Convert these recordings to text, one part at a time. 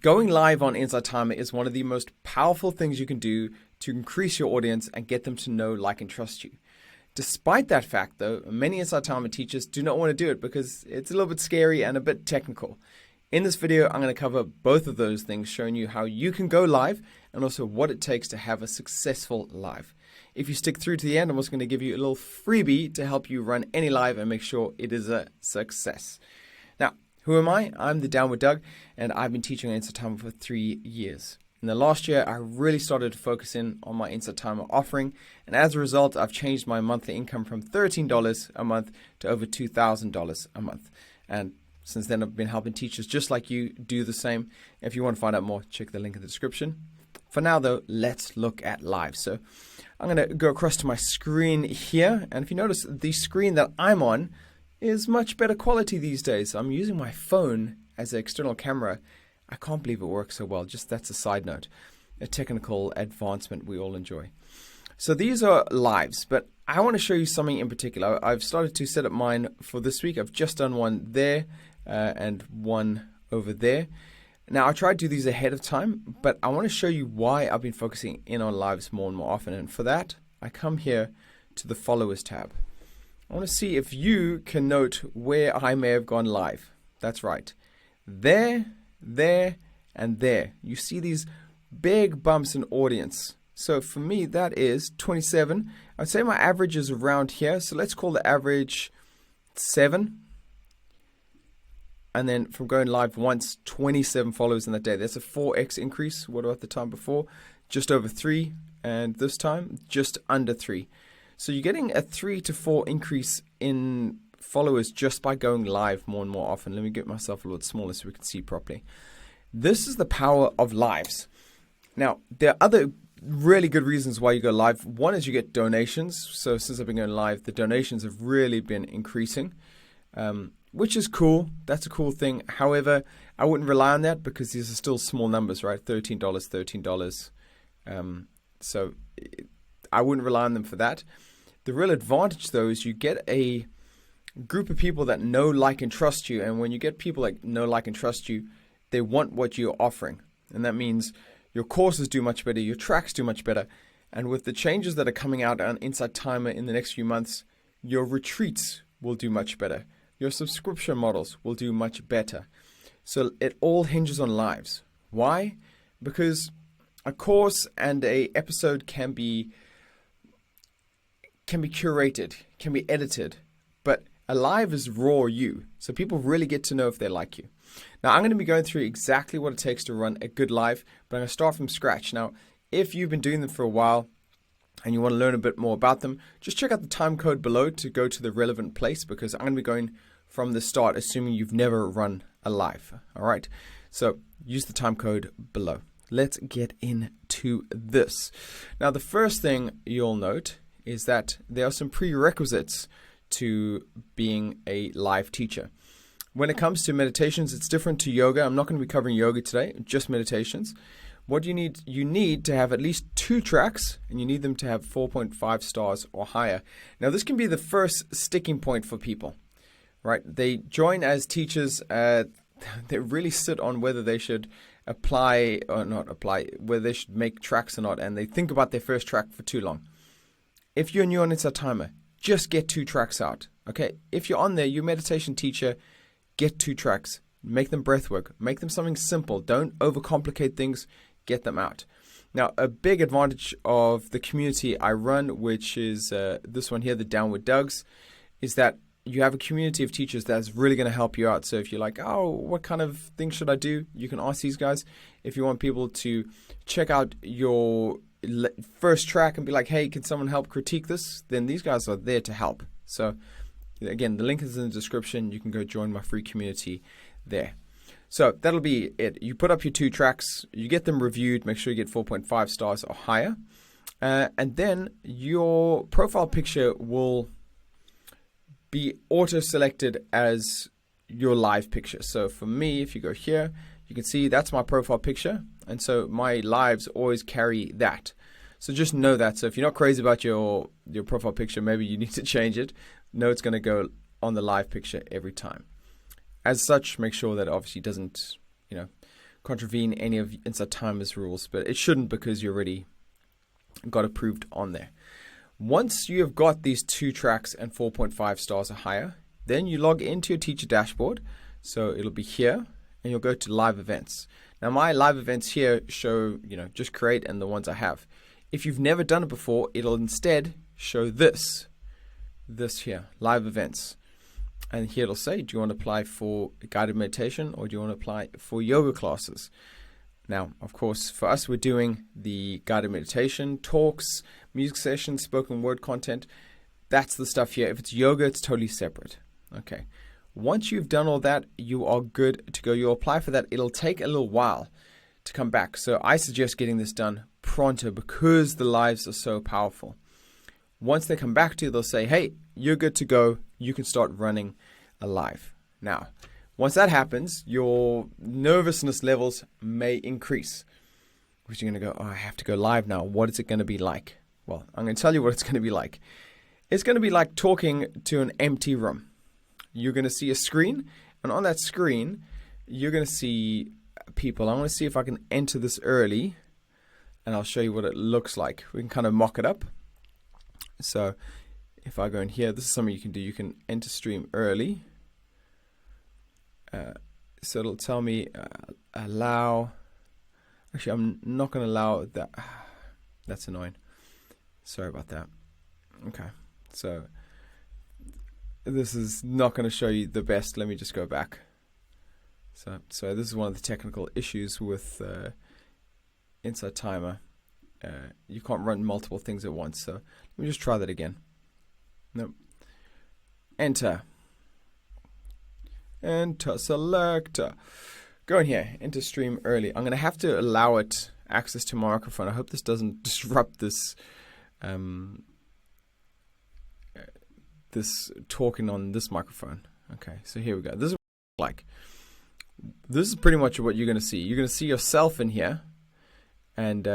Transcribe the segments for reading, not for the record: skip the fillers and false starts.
Going live on Inside Timer is one of the most powerful things you can do to increase your audience and get them to know, like, and trust you. Despite that fact, though, many Inside Timer teachers do not want to do it because it's a little bit scary and a bit technical. In this video, I'm going to cover both of those things, showing you how you can go live and also what it takes to have a successful live. If you stick through to the end, I'm also going to give you a little freebie to help you run any live and make sure it is a success. Now, who am I? I'm the Downward Doug, and I've been teaching Inside Timer for 3 years. In the last year, I really started to focus in on my Inside Timer offering, and as a result, I've changed my monthly income from $13 a month to over $2,000 a month. And since then, I've been helping teachers just like you do the same. If you want to find out more, check the link in the description. For now, though, let's look at live. So I'm going to go across to my screen here, and if you notice, the screen that I'm on is much better quality these days. I'm using my phone as an external camera. I can't believe it works so well. Just that's a side note, a technical advancement we all enjoy. So these are lives, but I want to show you something in particular. I've started to set up mine for this week. I've just done one there and one over there. Now, I try to do these ahead of time, but I want to show you why I've been focusing in on lives more and more often. And for that, I come here to the followers tab. I want to see if you can note where I may have gone live. That's right. There, and there. You see these big bumps in audience. So for me, that is 27. I'd say my average is around here. So let's call the average 7. And then from going live once, 27 followers in that day. That's a 4x increase. What about the time before? Just over 3. And this time, just under 3. So you're getting a 3 to 4 increase in followers just by going live more and more often. Let me get myself a little smaller so we can see properly. This is the power of lives. Now, there are other really good reasons why you go live. One is you get donations. So since I've been going live, the donations have really been increasing, which is cool. That's a cool thing. However, I wouldn't rely on that because these are still small numbers, right? $13. So I wouldn't rely on them for that. The real advantage, though, is you get a group of people that know, like, and trust you. And when you get people that know, like, and trust you, they want what you're offering. And that means your courses do much better, your tracks do much better. And with the changes that are coming out on Inside Timer in the next few months, your retreats will do much better. Your subscription models will do much better. So it all hinges on lives. Why? Because a course and a episode can be curated, can be edited, but a live is raw you. So people really get to know if they like you. Now, I'm going to be going through exactly what it takes to run a good live, but I'm going to start from scratch. Now, if you've been doing them for a while and you want to learn a bit more about them, just check out the time code below to go to the relevant place because I'm going to be going from the start, assuming you've never run a live. All right. So use the time code below. Let's get into this. Now, the first thing you'll note is that there are some prerequisites to being a live teacher. When it comes to meditations, it's different to yoga. I'm not going to be covering yoga today, just meditations. What you need to have at least 2 tracks, and you need them to have 4.5 stars or higher. Now, this can be the first sticking point for people, right? They join as teachers. They really sit on whether they should apply or not apply, whether they should make tracks or not, and they think about their first track for too long. If you're new on Inside Timer, just get 2 tracks out, okay? If you're on there, you're a meditation teacher, get 2 tracks. Make them breathwork. Make them something simple. Don't overcomplicate things. Get them out. Now, a big advantage of the community I run, which is this one here, the Downward Dougs, is that you have a community of teachers that's really going to help you out. So if you're like, oh, what kind of things should I do? You can ask these guys. If you want people to check out your first track and be like, hey, can someone help critique this? Then these guys are there to help. So again, the link is in the description. You can go join my free community there. So that'll be it. You put up your 2 tracks, you get them reviewed, make sure you get 4.5 stars or higher. And then your profile picture will be auto-selected as your live picture. So for me, if you go here, you can see that's my profile picture. And so my lives always carry that. So just know that. So if you're not crazy about your profile picture, maybe you need to change it. Know it's going to go on the live picture every time. As such, make sure that obviously doesn't, contravene any of Inside Timer's rules, but it shouldn't because you already got approved on there. Once you have got these 2 tracks and 4.5 stars or higher, then you log into your teacher dashboard. So it'll be here, and you'll go to live events. Now my live events here show, just create and the ones I have. If you've never done it before, it'll instead show this here, live events. And here it'll say, do you want to apply for guided meditation or do you want to apply for yoga classes? Now, of course, for us, we're doing the guided meditation, talks, music sessions, spoken word content. That's the stuff here. If it's yoga, it's totally separate. Okay. Once you've done all that, you are good to go. You'll apply for that. It'll take a little while to come back. So I suggest getting this done pronto because the lives are so powerful. Once they come back to you, they'll say, hey, you're good to go. You can start running a live. Now, once that happens, your nervousness levels may increase. Because you're going to go, oh, I have to go live now. What is it going to be like? Well, I'm going to tell you what it's going to be like. It's going to be like talking to an empty room. You're going to see a screen, and on that screen, you're going to see people. I want to see if I can enter this early, and I'll show you what it looks like. We can kind of mock it up. So if I go in here, this is something you can do. You can enter stream early. So it'll tell me allow. Actually, I'm not going to allow that. That's annoying. Sorry about that. Okay. So this is not going to show you the best. Let me just go back. So this is one of the technical issues with Inside Timer. You can't run multiple things at once. So let me just try that again. Nope. Enter. Enter selector. Go in here. Enter stream early. I'm going to have to allow it access to my microphone. I hope this doesn't disrupt this this talking on this microphone. Okay, so here we go. This is what it's like. This is pretty much what you're going to see. You're going to see yourself in here, and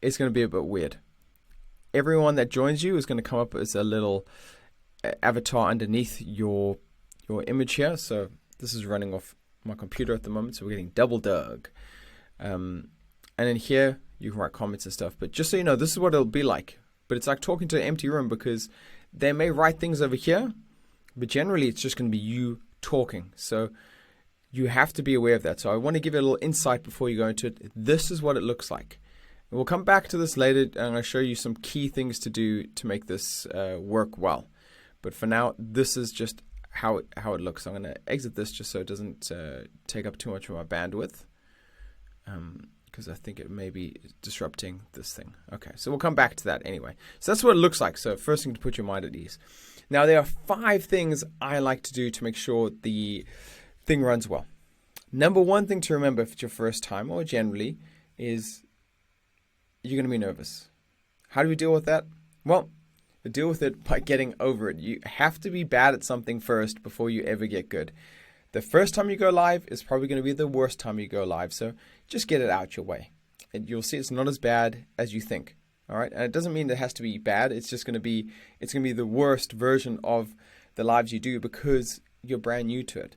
it's going to be a bit weird. Everyone that joins you is going to come up as a little avatar underneath your image here. So this is running off my computer at the moment, so we're getting double Doug. And then here you can write comments and stuff. But just so you know, this is what it'll be like. But it's like talking to an empty room because they may write things over here, but generally it's just going to be you talking. So you have to be aware of that. So I want to give you a little insight before you go into it. This is what it looks like. And we'll come back to this later, and I'll show you some key things to do to make this work well. But for now, this is just how it looks. I'm going to exit this just so it doesn't take up too much of my bandwidth, because I think it may be disrupting this thing. Okay, so we'll come back to that anyway. So that's what it looks like. So first thing to put your mind at ease. Now, there are 5 things I like to do to make sure the thing runs well. Number 1 thing to remember if it's your first time or generally is you're going to be nervous. How do we deal with that? Well, deal with it by getting over it. You have to be bad at something first before you ever get good. The first time you go live is probably going to be the worst time you go live. So just get it out your way. And you'll see it's not as bad as you think. All right. And it doesn't mean it has to be bad. It's just going to be, the worst version of the lives you do because you're brand new to it.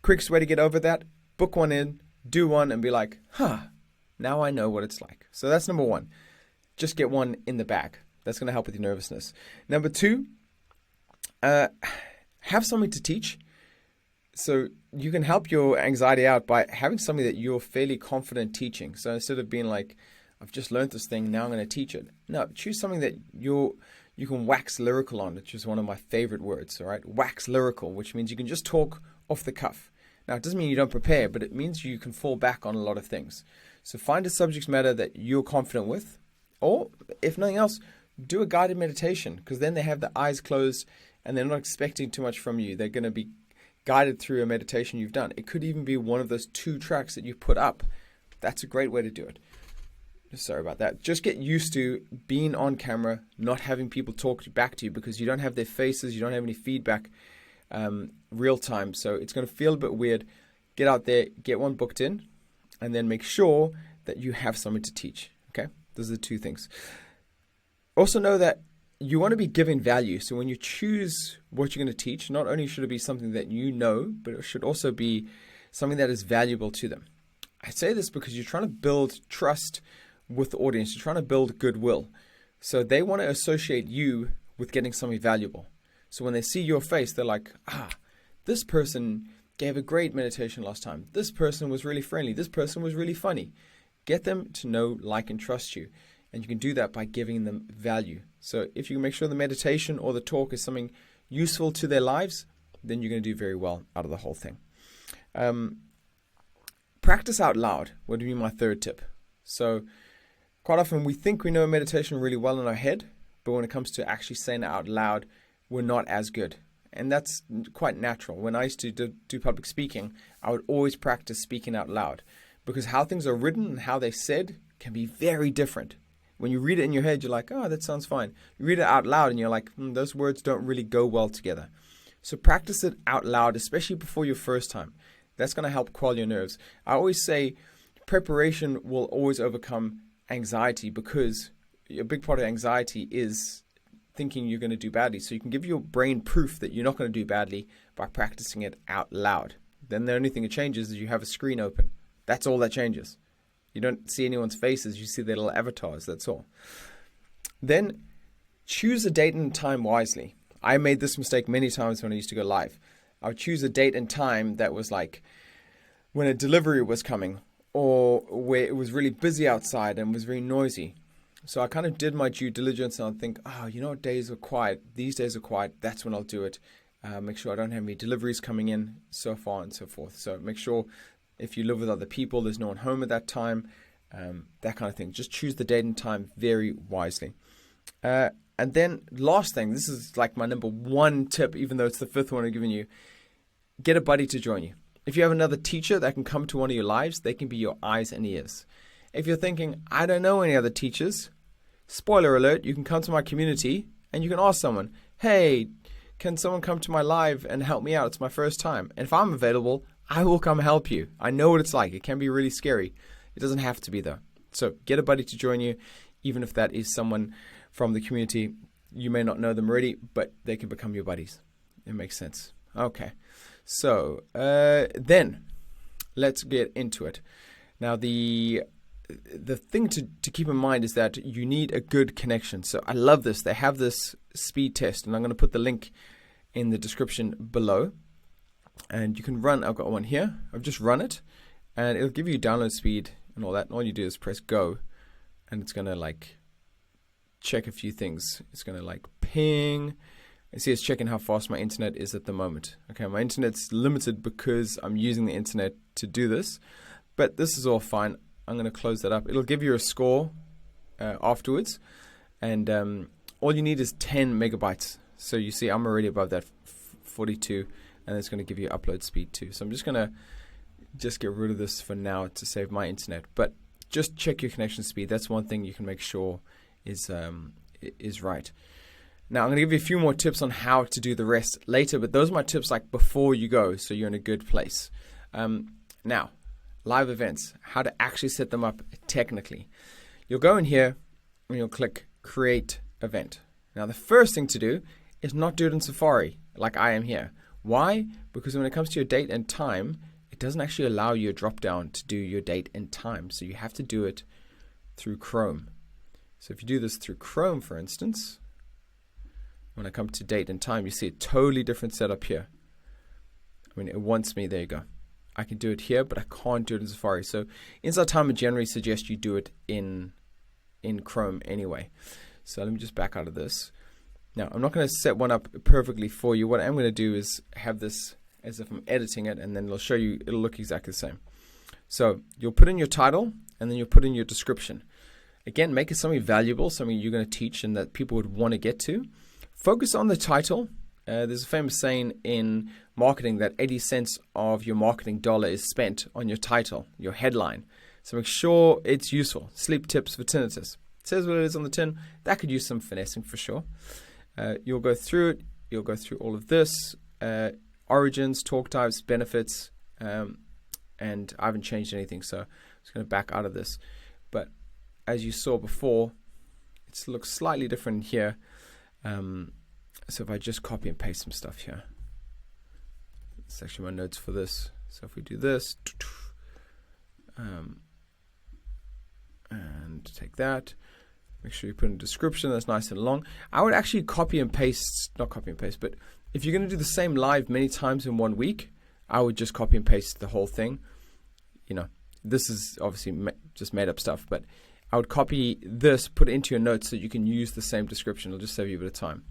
Quickest way to get over that, book one in, do one and be like, now I know what it's like. So that's number 1. Just get one in the bag. That's going to help with your nervousness. Number 2, have something to teach. So you can help your anxiety out by having something that you're fairly confident teaching. So instead of being like, I've just learned this thing, now I'm going to teach it. No, choose something that you can wax lyrical on, which is one of my favorite words. All right, wax lyrical, which means you can just talk off the cuff. Now, it doesn't mean you don't prepare, but it means you can fall back on a lot of things. So find a subject matter that you're confident with, or if nothing else, do a guided meditation, because then they have the eyes closed and they're not expecting too much from you. They're going to be guided through a meditation you've done. It could even be one of those 2 tracks that you put up. That's a great way to do it. Sorry about that. Just get used to being on camera, not having people talk back to you because you don't have their faces, you don't have any feedback real time. So it's going to feel a bit weird. Get out there, get one booked in, and then make sure that you have something to teach. Okay? Those are the 2 things. Also know that you want to be giving value. So when you choose what you're going to teach, not only should it be something that you know, but it should also be something that is valuable to them. I say this because you're trying to build trust with the audience. You're trying to build goodwill. So they want to associate you with getting something valuable. So when they see your face, they're like, this person gave a great meditation last time. This person was really friendly. This person was really funny. Get them to know, like, and trust you. And you can do that by giving them value. So if you can make sure the meditation or the talk is something useful to their lives, then you're going to do very well out of the whole thing. Practice out loud would be my third tip. So quite often we think we know meditation really well in our head, but when it comes to actually saying it out loud, we're not as good. And that's quite natural. When I used to do public speaking, I would always practice speaking out loud, because how things are written and how they're said can be very different. When you read it in your head, you're like, oh, that sounds fine. You read it out loud and you're like, those words don't really go well together. So practice it out loud, especially before your first time. That's going to help quell your nerves. I always say preparation will always overcome anxiety, because a big part of anxiety is thinking you're going to do badly. So you can give your brain proof that you're not going to do badly by practicing it out loud. Then the only thing that changes is you have a screen open. That's all that changes. You don't see anyone's faces. You see their little avatars. That's all. Then choose a date and time wisely. I made this mistake many times when I used to go live. I would choose a date and time that was like when a delivery was coming, or where it was really busy outside and was very noisy. So I kind of did my due diligence, and I'd think, what days are quiet? These days are quiet. That's when I'll do it. Make sure I don't have any deliveries coming in, so far and so forth. So make sure if you live with other people, there's no one home at that time, that kind of thing. Just choose the date and time very wisely. And then last thing, this is like my number one tip, even though it's the fifth one I've given you, get a buddy to join you. If you have another teacher that can come to one of your lives, they can be your eyes and ears. If you're thinking, I don't know any other teachers, spoiler alert, you can come to my community and you can ask someone, hey, can someone come to my live and help me out? It's my first time. And if I'm available, I will come help you. I know what it's like. It can be really scary. It doesn't have to be though. So get a buddy to join you, even if that is someone from the community. You may not know them already, but they can become your buddies. It makes sense. Okay. So then let's get into it. Now the thing to keep in mind is that you need a good connection. So I love this. They have this speed test, and I'm going to put the link in the description below. And you can run, I've got one here. I've just run it, and it'll give you download speed and all that. And all you do is press go, and it's going to like check a few things. It's going to like ping. You see, it's checking how fast my internet is at the moment. Okay, my internet's limited because I'm using the internet to do this, but this is all fine. I'm going to close that up. It'll give you a score afterwards, and all you need is 10 megabytes. So you see, I'm already above that 42, and it's going to give you upload speed too. So I'm just going to get rid of this for now to save my internet. But just check your connection speed. That's one thing you can make sure is right. Now I'm going to give you a few more tips on how to do the rest later, but those are my tips like before you go, so you're in a good place. Now, live events, how to actually set them up technically. You'll go in here and you'll click create event. Now the first thing to do is not do it in Safari like I am here. Why? Because when it comes to your date and time, it doesn't actually allow you a drop down to do your date and time. So you have to do it through Chrome. So if you do this through Chrome, for instance, when I come to date and time, you see a totally different setup here. I mean, it wants me, there you go. I can do it here, but I can't do it in Safari. So Inside Timer generally suggests you do it in Chrome anyway. So let me just back out of this. Now, I'm not going to set one up perfectly for you. What I'm going to do is have this as if I'm editing it, and then it'll show you, it'll look exactly the same. So you'll put in your title, and then you'll put in your description. Again, make it something valuable, something you're going to teach and that people would want to get to. Focus on the title. There's a famous saying in marketing that 80 cents of your marketing dollar is spent on your title, your headline. So make sure it's useful. Sleep tips for tinnitus. It says what it is on the tin. That could use some finessing for sure. You'll go through it. You'll go through all of this. Origins, talk types, benefits. And I haven't changed anything, so I'm just going to back out of this. But as you saw before, it looks slightly different here. So if I just copy and paste some stuff here, it's actually my notes for this. So if we do this, And take that. Make sure you put in a description that's nice and long. I would actually not copy and paste, but if you're going to do the same live many times in 1 week, I would just copy and paste the whole thing. This is obviously just made up stuff, but I would copy this, put it into your notes so you can use the same description. It'll just save you a bit of time.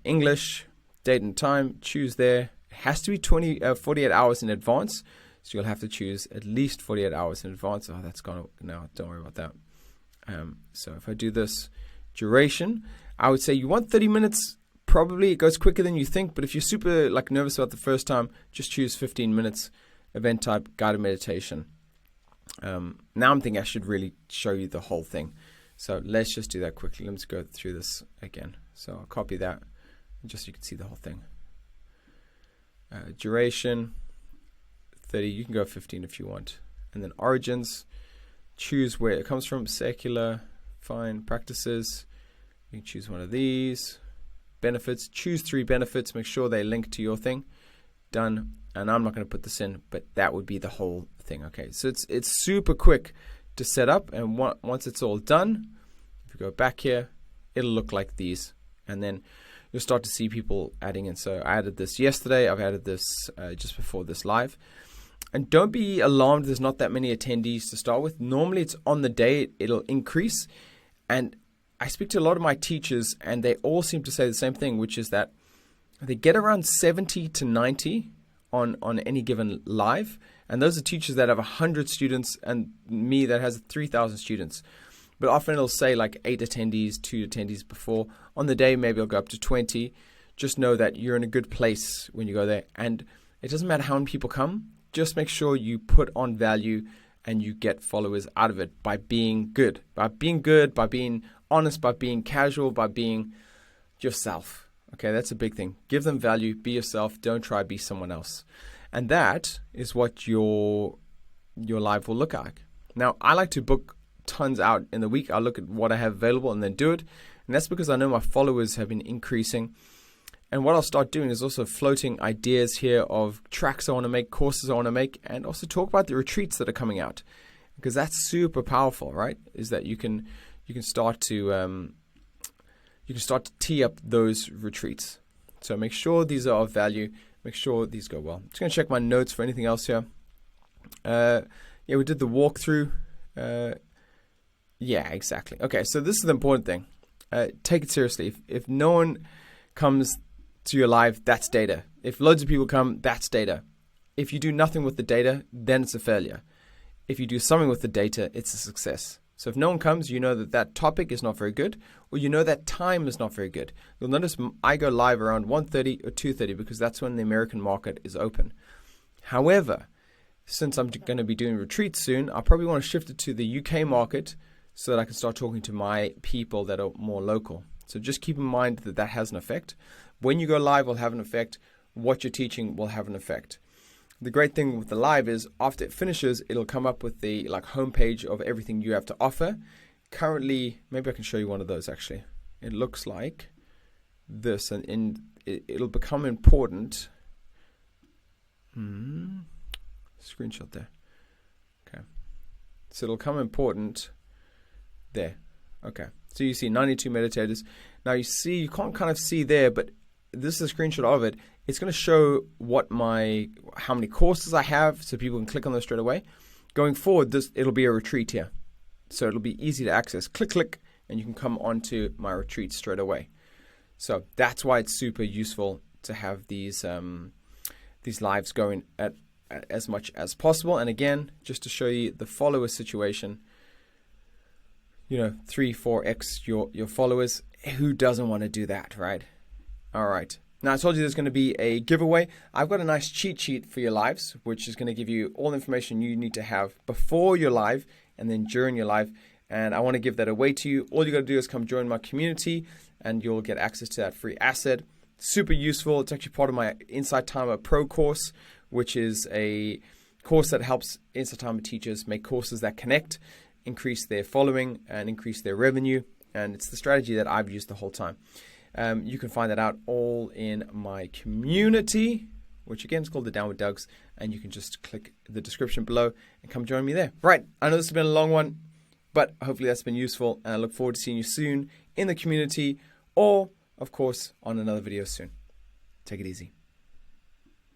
English, date and time, choose there. It has to be 48 hours in advance. So you'll have to choose at least 48 hours in advance. Oh, that's gone now. Don't worry about that. So if I do this duration, I would say you want 30 minutes. Probably it goes quicker than you think. But if you're super nervous about the first time, just choose 15 minutes. Event type, guided meditation. Now I'm thinking I should really show you the whole thing. So let's just do that quickly. Let's go through this again. So I'll copy that just so you can see the whole thing. Duration. 30, you can go 15 if you want. And then origins, choose where it comes from. Secular, fine. Practices, you can choose one of these. Benefits, choose 3 benefits. Make sure they link to your thing. Done. And I'm not going to put this in, but that would be the whole thing. Okay, so it's super quick to set up. And once it's all done, if you go back here, it'll look like these. And then you'll start to see people adding in. So I added this yesterday. I've added this just before this live. And don't be alarmed, there's not that many attendees to start with. Normally it's on the day, it'll increase. And I speak to a lot of my teachers and they all seem to say the same thing, which is that they get around 70 to 90 on any given live. And those are teachers that have 100 students and me that has 3,000 students. But often it'll say like 8 attendees, 2 attendees before. On the day, maybe I'll go up to 20. Just know that you're in a good place when you go there. And it doesn't matter how many people come. Just make sure you put on value and you get followers out of it by being good. By being honest, by being casual, by being yourself. Okay, that's a big thing. Give them value, be yourself, don't try to be someone else. And that is what your live will look like. Now, I like to book tons out in the week. I'll look at what I have available and then do it. And that's because I know my followers have been increasing. And what I'll start doing is also floating ideas here of tracks I want to make, courses I want to make, and also talk about the retreats that are coming out, because that's super powerful, right? Is that you can start to tee up those retreats. So make sure these are of value. Make sure these go well. I'm just going to check my notes for anything else here. We did the walkthrough. Yeah, exactly. Okay, so this is the important thing. Take it seriously. If no one comes to your live, that's data. If loads of people come, that's data. If you do nothing with the data, then it's a failure. If you do something with the data, it's a success. So if no one comes, you know that topic is not very good, or you know that time is not very good. You'll notice I go live around 1:30 or 2:30 because that's when the American market is open. However, since I'm going to be doing retreats soon, I probably want to shift it to the UK market so that I can start talking to my people that are more local. So just keep in mind that that has an effect. When you go live, will have an effect. What you're teaching will have an effect. The great thing with the live is after it finishes, it'll come up with the homepage of everything you have to offer. Currently, maybe I can show you one of those actually. It looks like this, and it'll become important. Screenshot there. Okay. So it'll come important there. Okay. So you see 92 meditators. Now you can't kind of see there, but this is a screenshot of it. It's going to show how many courses I have, so people can click on those straight away. Going forward, it'll be a retreat here. So it'll be easy to access. Click, and you can come onto my retreat straight away. So that's why it's super useful to have these lives going at as much as possible. And again, just to show you the follower situation, 3-4x your followers. Who doesn't want to do that, right? All right. Now, I told you there's going to be a giveaway. I've got a nice cheat sheet for your lives, which is going to give you all the information you need to have before your live and then during your live. And I want to give that away to you. All you got to do is come join my community and you'll get access to that free asset. Super useful. It's actually part of my Insight Timer Pro course, which is a course that helps Insight Timer teachers make courses that connect, increase their following, and increase their revenue. And it's the strategy that I've used the whole time. You can find that out all in my community, which again is called the Downward Dogs, and you can just click the description below and come join me there. Right, I know this has been a long one, but hopefully that's been useful, and I look forward to seeing you soon in the community, or of course on another video soon. Take it easy.